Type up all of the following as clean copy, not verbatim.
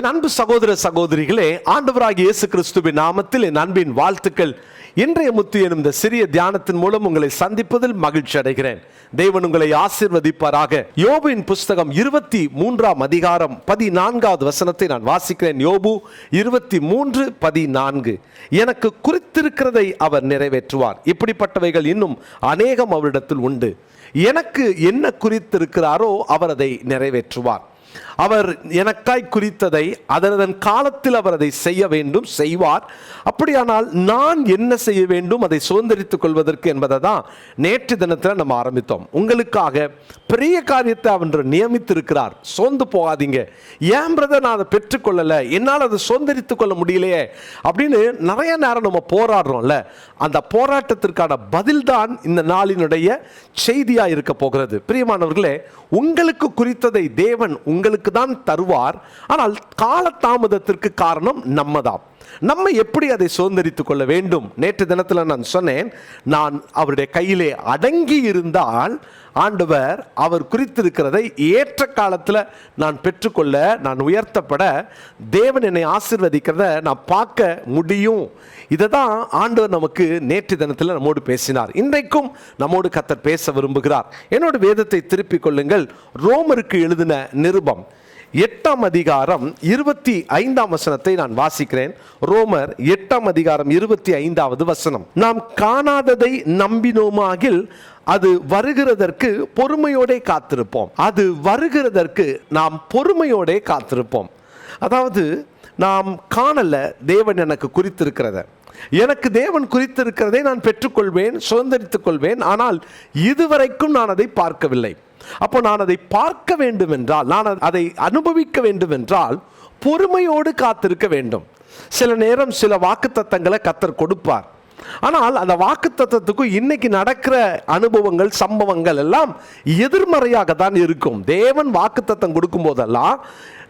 என் அன்பு சகோதர சகோதரிகளே, ஆண்டவராகிய இயேசு கிறிஸ்துவின் நாமத்தில் என் அன்பின் வாழ்த்துக்கள். இன்றைய முத்து எனும் இந்த சிறிய தியானத்தின் மூலம் உங்களை சந்திப்பதில் மகிழ்ச்சி அடைகிறேன். தேவன் உங்களை ஆசீர்வதிப்பாராக. யோபுவின் புஸ்தகம் 23 அதிகாரம் 14வது வசனத்தை நான் வாசிக்கிறேன். யோபு 23:14. எனக்கு குறித்திருக்கிறதை அவர் நிறைவேற்றுவார். இப்படிப்பட்டவைகள் இன்னும் அநேகம் அவரிடத்தில் உண்டு. எனக்கு என்ன குறித்திருக்கிறாரோ அவர் அதை நிறைவேற்றுவார். அவர் எனக்காய் குறித்ததை அதன் காலத்தில் அவர் அதை செய்ய வேண்டும், செய்வார். அப்படியானால் நான் என்ன செய்ய வேண்டும் அதை சுதந்திரித்துக் கொள்வதற்கு என்பதை தான் நேற்று தினத்தில் நம்ம ஆரம்பித்தோம். உங்களுக்காக பெரிய காரியத்தை அவர் நியமித்திருக்கிறார். சோர்ந்து போகாதீங்க. ஏன் பிரதர் நான் அதை பெற்றுக்கொள்ளலை, என்னால் அதை சுதந்திரித்துக் கொள்ள முடியலையே அப்படின்னு நிறைய நேரம் நம்ம போராடுறோம்ல. அந்த போராட்டத்திற்கான பதில் தான் இந்த நாளினுடைய செய்தியாக இருக்க போகிறது. பிரியமானவர்களே, உங்களுக்கு குறித்ததை தேவன் உங்களுக்கு தான் தருவார். ஆனால் காலதாமதத்திற்கு காரணம் நம்ம எப்படி அதை சுதந்திரித்துக் கொள்ள வேண்டும். நேற்று தினத்தில் நான் சொன்னேன், நான் அவருடைய கையிலே அடங்கி இருந்தால் ஆண்டவர் அவர் குறித்திருக்கிறதை ஏற்ற காலத்தில் நான் பெற்றுக்கொள்ள, நான் உயர்த்தப்பட, தேவன் என்னை ஆசீர்வதிக்கிறத நான் பார்க்க முடியும். இதை தான் ஆண்டவர் நமக்கு நேற்று தினத்தில் நம்மோடு பேசினார். இன்றைக்கும் நம்மோடு கர்த்தர் பேச விரும்புகிறார். என்னோட வேதத்தை திருப்பிக் கொள்ளுங்கள். ரோமருக்கு எழுதின நிருபம் 8 அதிகாரம் 25 வசனத்தை நான் வாசிக்கிறேன். ரோமர் 8 அதிகாரம் 25வது வசனம். நாம் காணாததை நம்பினோமாகில் அது வருகிறதற்கு பொறுமையோடே காத்திருப்போம். அது வருகிறதற்கு நாம் பொறுமையோடே காத்திருப்போம். அதாவது நாம் காணல, தேவன் எனக்கு குறித்திருக்கிறத, எனக்கு தேவன் குறித்திருக்கிறதை நான் பெற்றுக்கொள்வேன், சுதந்திரித்துக் கொள்வேன். ஆனால் இதுவரைக்கும் நான் அதை பார்க்கவில்லை. அப்போ நான் அதை பார்க்க வேண்டும் என்றால், நான் அதை அனுபவிக்க வேண்டும் என்றால் பொறுமையோடு காத்திருக்க வேண்டும். சில நேரம் சில வாக்குத்தத்தங்களை கர்த்தர் கொடுப்பார். ஆனால் அந்த வாக்குத்தத்தத்துக்கும் இன்னைக்கு நடக்கிற அனுபவங்கள், சம்பவங்கள் எல்லாம் எதிர்மறையாக தான் இருக்கும். தேவன் வாக்குத்தத்தம் கொடுக்கும் போதெல்லாம்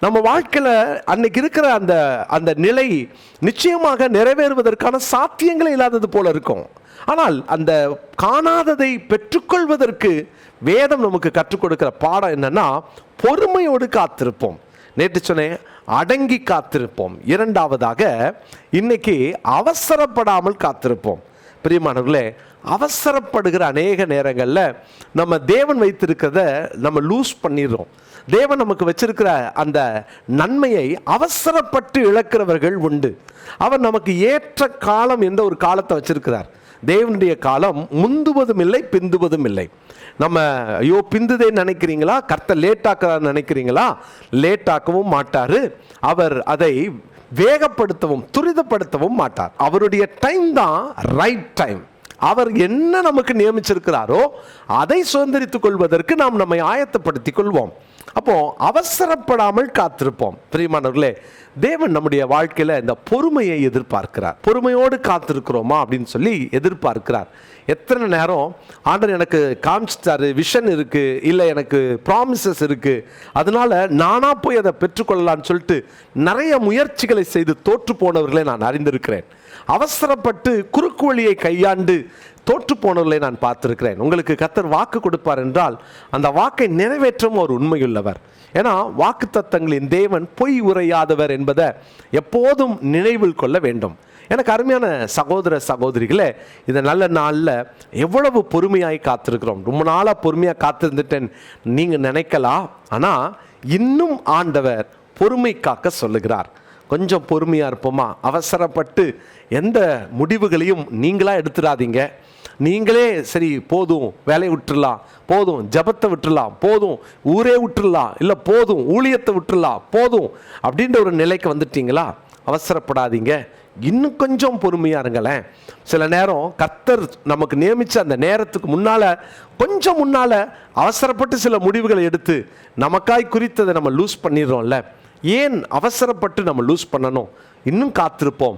நம்ம வாழ்க்கையில் அன்னைக்கு இருக்கிற அந்த நிலை நிச்சயமாக நிறைவேறுவதற்கான சாத்தியங்களே இல்லாதது போல இருக்கும். ஆனால் அந்த காணாததை பெற்றுக்கொள்வதற்கு வேதம் நமக்கு கற்றுக் கொடுக்கிற பாடம் என்னன்னா, பொறுமையோடு காத்திருப்போம். நேற்று சொன்னேன், அடங்கி காத்திருப்போம். இரண்டாவதாக இன்னைக்கு அவசரப்படாமல் காத்திருப்போம். பிரியமானவர்களே, அவசரப்படுகிற அநேக நேரங்களில் நம்ம தேவன் வைத்திருக்கிறத நம்ம லூஸ் பண்ணிடுறோம். தேவன் நமக்கு வச்சிருக்கிற அந்த நன்மையை அவசரப்பட்டு இழக்கிறவர்கள் உண்டு. அவர் நமக்கு ஏற்ற காலம் என்ற ஒரு காலத்தை வச்சிருக்கிறார். தேவனுடைய காலம் முந்துவதும் இல்லை, பிந்துவதும் இல்லை. நம்ம ஐயோ பிந்துதே நினைக்கிறீங்களா, கர்த்தர் லேட்டாக்குறான்னு நினைக்கிறீங்களா? லேட்டாக்கவும் மாட்டாரு. அவர் அதை வேகப்படுத்தவும் துரிதப்படுத்தவும் மாட்டார். அவருடைய டைம் தான் ரைட் டைம். அவர் என்ன நமக்கு நியமிச்சிருக்கிறாரோ அதை சுதந்திரித்துக் கொள்வதற்கு நாம் நம்மை ஆயத்தப்படுத்திக் கொள்வோம். அப்போ அவசரப்படாமல் காத்திருப்போம். பிரியமானவர்களே, தேவன் நம்முடைய வாழ்க்கையில இந்த பொறுமையை எதிர்பார்க்கிறார். பொறுமையோடு காத்திருக்கிறோமா அப்படின்னு சொல்லி எதிர்பார்க்கிறார். எத்தனை நேரம் ஆண்டவர் எனக்கு காமிச்சிட்டாரு, விஷன் இருக்கு, இல்லை எனக்கு ப்ராமிசஸ் இருக்கு, அதனால நானா போய் அதை பெற்றுக்கொள்ளலான்னு சொல்லிட்டு நிறைய முயற்சிகளை செய்து தோற்று போனவர்களை நான் அறிந்திருக்கிறேன். அவசரப்பட்டு குறுக்கு வழியை கையாண்டு தோற்று போனவர்களை நான் பார்த்திருக்கிறேன். உங்களுக்கு கர்த்தர் வாக்கு கொடுப்பார் என்றால் அந்த வாக்கை நிறைவேற்றும் ஒரு உண்மையுள்ளவர். ஏன்னா வாக்குத்தத்தங்களின் தேவன் பொய் உரையாதவர் என்பதை எப்போதும் நினைவில் கொள்ள வேண்டும். எனக்கு அருமையான சகோதர சகோதரிகளே, இந்த நல்ல நாளில் எவ்வளவு பொறுமையாய் காத்திருக்கிறோம். ரொம்ப நாளாக பொறுமையாக காத்திருந்துட்டேன் நீங்கள் நினைக்கலாம். ஆனால் இன்னும் ஆண்டவர் பொறுமை காக்க சொல்லுகிறார். கொஞ்சம் பொறுமையாக இருப்போமா? அவசரப்பட்டு எந்த முடிவுகளையும் நீங்களாக எடுத்துடாதீங்க. நீங்களே சரி போதும் வேலையை விட்டுடலாம், போதும் ஜபத்தை விட்டுடலாம், போதும் ஊரே விட்டுடலாம், இல்லை போதும் ஊழியத்தை விட்டுடலாம், போதும் அப்படின்ற ஒரு நிலைக்கு வந்துட்டீங்களா? அவசரப்படாதீங்க. இன்னும் கொஞ்சம் பொறுமையாக இருங்களேன். சில நேரம் கர்த்தர் நமக்கு நியமித்த அந்த நேரத்துக்கு கொஞ்சம் முன்னால் அவசரப்பட்டு சில முடிவுகளை எடுத்து நமக்காய் குறித்ததை நம்ம லூஸ் பண்ணிடுறோம்ல. ஏன் அவசரப்பட்டு நம்ம லூஸ் பண்ணணும்? இன்னும் காத்திருப்போம்.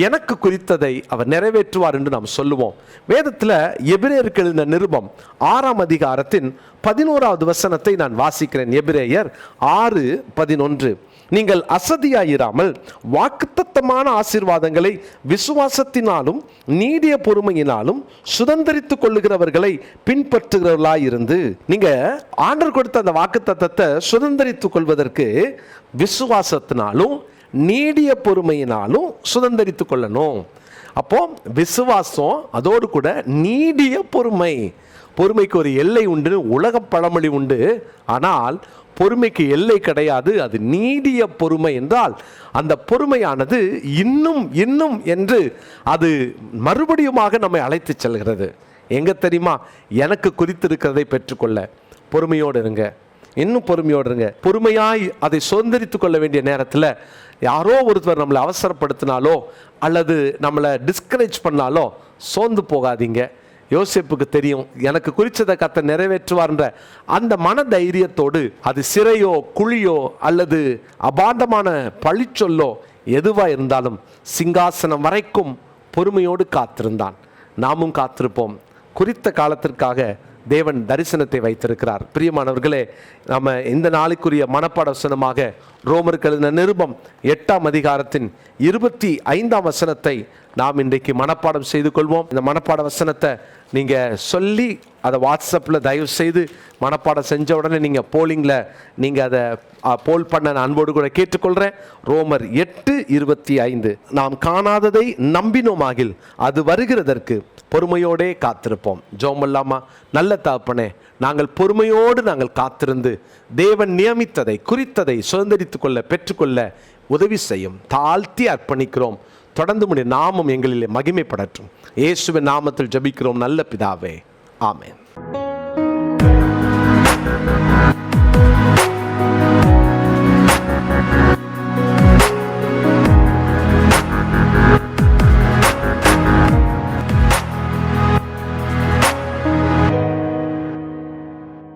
எனக்கு குறித்ததை அவர் நிறைவேற்றுவார் என்று நாம் சொல்லுவோம். வேதத்தில் எபிரேயருக்கு எழுதின நிருபம் 6 அதிகாரத்தின் 11வது வசனத்தை நான் வாசிக்கிறேன். எபிரேயர் 6:11. நீங்கள் அசதியாயிராமல் வாக்குத்தத்தமான ஆசீர்வாதங்களை விசுவாசத்தினாலும் நீடிய பொறுமையினாலும் சுதந்தரித்துக் கொள்ளுகிறவர்களை பின்பற்றுகிறவர்களாயிருந்து, நீங்க ஆண்டவர் கொடுத்த அந்த வாக்குத்தத்தத்தை சுதந்தரித்துக் கொள்வதற்கு விசுவாசத்தினாலும் நீடிய பொறுமையினாலும் சுதந்தரித்துக் கொள்ளணும். அப்போ விசுவாசம், அதோடு கூட நீடிய பொறுமை. பொறுமைக்கு ஒரு எல்லை உண்டு, உலக பழமொழி உண்டு. ஆனால் பொறுமைக்கு எல்லை கிடையாது. அது நீடிய பொறுமை என்றால் அந்த பொறுமையானது இன்னும் இன்னும் என்று அது மறுபடியுமாக நம்மை அழைத்து செல்கிறது. எங்க தெரியுமா? எனக்கு குறித்திருக்கிறதை பெற்றுக்கொள்ள பொறுமையோடு இருங்க, இன்னும் பொறுமையோடு இருங்க. பொறுமையாய் அதை சுதந்திரித்துக் கொள்ள வேண்டிய நேரத்தில் யாரோ ஒருத்தர் நம்மளை அவசரப்படுத்தினாலோ அல்லது நம்மளை டிஸ்கரேஜ் பண்ணாலோ சோர்ந்து போகாதீங்க. யோசேப்புக்கு தெரியும், எனக்கு குறித்ததை கர்த்தர் நிறைவேற்றுவார்ன்ற அந்த மன தைரியத்தோடு, அது சிறையோ குழியோ அல்லது அபாண்டமான பழிச்சொல்லோ எதுவாக இருந்தாலும் சிங்காசனம் வரைக்கும் பொறுமையோடு காத்திருந்தான். நாமும் காத்திருப்போம். குறித்த காலத்திற்காக தேவன் தரிசனத்தை வைத்திருக்கிறார். பிரியமானவர்களே, நம்ம இந்த நாளுக்குரிய மனப்பாட வசனமாக ரோமருக்கு எழுதின நிருபம் 8ஆம் அதிகாரத்தின் 25ஆம் வசனத்தை நாம் இன்றைக்கு மனப்பாடம் செய்து கொள்வோம். இந்த மனப்பாட வசனத்தை நீங்கள் சொல்லி அதை வாட்ஸ்அப்பில் தயவு செய்து மனப்பாடம் செஞ்ச உடனே நீங்கள் போலிங்கில் நீங்கள் அதை போல் பண்ண நான் அன்போடு கூட கேட்டுக்கொள்கிறேன். ரோமர் 8:25, நாம் காணாததை நம்பினோமாகில் அது வருகிறதற்கு பொறுமையோடே காத்திருப்போம். ஜெபமல்லாமா? நல்ல தகப்பனே, நாங்கள் பொறுமையோடு நாங்கள் காத்திருந்து தேவன் நியமித்ததை குறித்ததை சுதந்திரித்துக் கொள்ள பெற்றுக்கொள்ள உதவி செய்யும். தாழ்த்தி அர்ப்பணிக்கிறோம். தொடர்ந்து நாமம் எங்களிலே மகிமைப்படட்டும். இயேசுவின் நாமத்தில் ஜெபிக்கிறோம் நல்ல பிதாவே, ஆமென்.